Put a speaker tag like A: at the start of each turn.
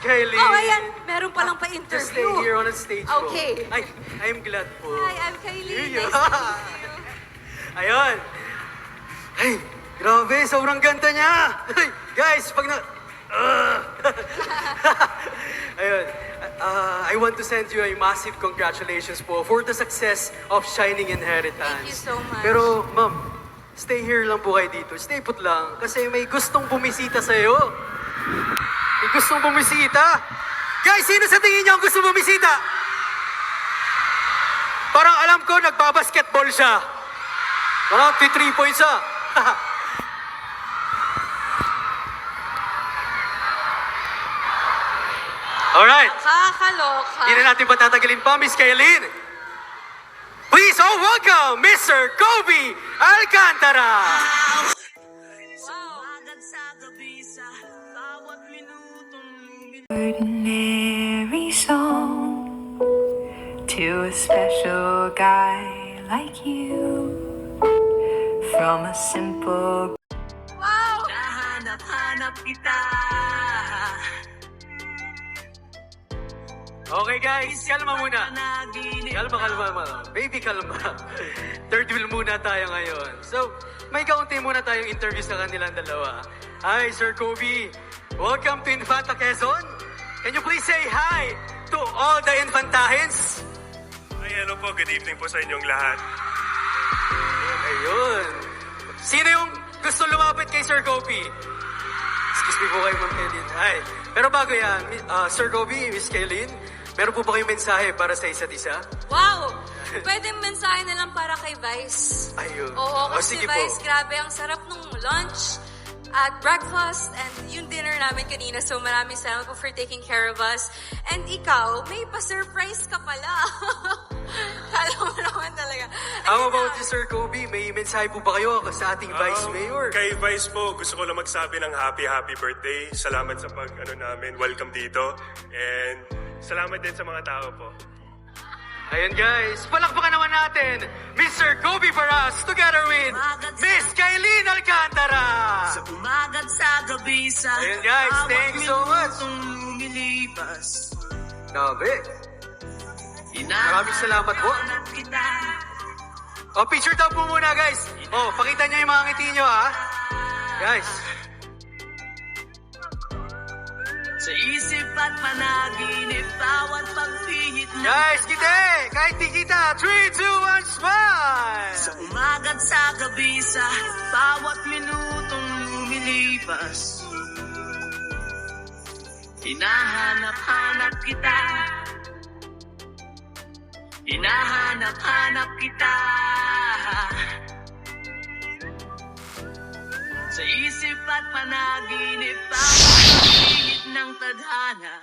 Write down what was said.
A: Kylie.
B: Oh, ayan. Meron palang
A: Just stay
B: pa-interview.
A: here on the stage po.
B: Okay.
A: Ay, I'm glad po.
B: Hi, I'm Kylie.
A: Yeah.
B: Nice to meet you.
A: Ayun. Ay, grabe, sobrang ganda niya. Ay, guys, pag na... Ayun. I want to send you a massive congratulations po for the success of Shining Inheritance.
B: Thank you so much.
A: Pero, ma'am, stay here lang po kayo dito. Stay put lang. Kasi may gustong bumisita sa'yo. May gustong bumisita. Guys, sino sa tingin niyo ang gusto bumisita? Parang alam ko, nagbabasketball siya. Parang 3 points siya. Alright.
B: Kakaloka.
A: Hindi na natin patatagalin pa, Miss Kaylin. Please all welcome Mr. Kobe Alcantara.
C: Ordinary song to a special guy like you from a simple.
B: Wow!
C: Nahanap kita.
A: Okay guys, kalma muna. Kalma. Baby, kalma. Third wheel muna tayo ngayon. So, may kaunti muna tayong interview sa kanilang dalawa. Hi, Sir Kobe. Welcome to Infanta Quezon. Can you please say hi to all the Infantahens?
D: Ay, hello po. Good evening po sa inyong lahat.
A: Ayun. Sino yung gusto lumapit kay Sir Kobe? Excuse me po kayo, Ma'am Kaylin. Hi. Pero bago yan, Sir Kobe, Miss Kaylin, meron po ba kayong mensahe para sa isa't isa?
B: Wow! Pwede mensahe na lang para kay Vice.
A: Ayun.
B: Oo, kasi
A: sige po.
B: Vice, grabe, ang sarap nung lunch at breakfast and yung dinner namin kanina. So maraming salamat po for taking care of us. And ikaw, may pa-surprise ka pala. Kala mo naman talaga.
A: How
B: Ayun
A: about
B: na.
A: you, Sir Kobe? May mensahe po ba kayo sa ating Vice Mayor?
D: Kay Vice po, gusto ko lang magsabi ng happy birthday. Salamat sa namin. Welcome dito. And salamat din sa mga tao po.
A: Ayan guys, palakpakan naman natin Mr. Kobe Paras together with Miss Kaylin Alcantara.
C: Sa umaga't sa gabi sa
A: Ayan guys, thank you so much.
C: lumilipas.
A: Grabe. Maraming salamat po.
C: Kita.
A: O, picture down po muna guys. O, pakita niyo yung mga ngiti niyo ha. Guys.
C: Sa isip at panaginip, bawat pagpihit na
A: Guys, kite! Kahit di kita. 3, 2, 1, smile!
C: sa umaga't sa gabi sa bawat minutong lumilipas. Hinahanap-hanap kita. Hinahanap-hanap kita. Sa isip at panaginip, bawat pagpihit ng tadhana.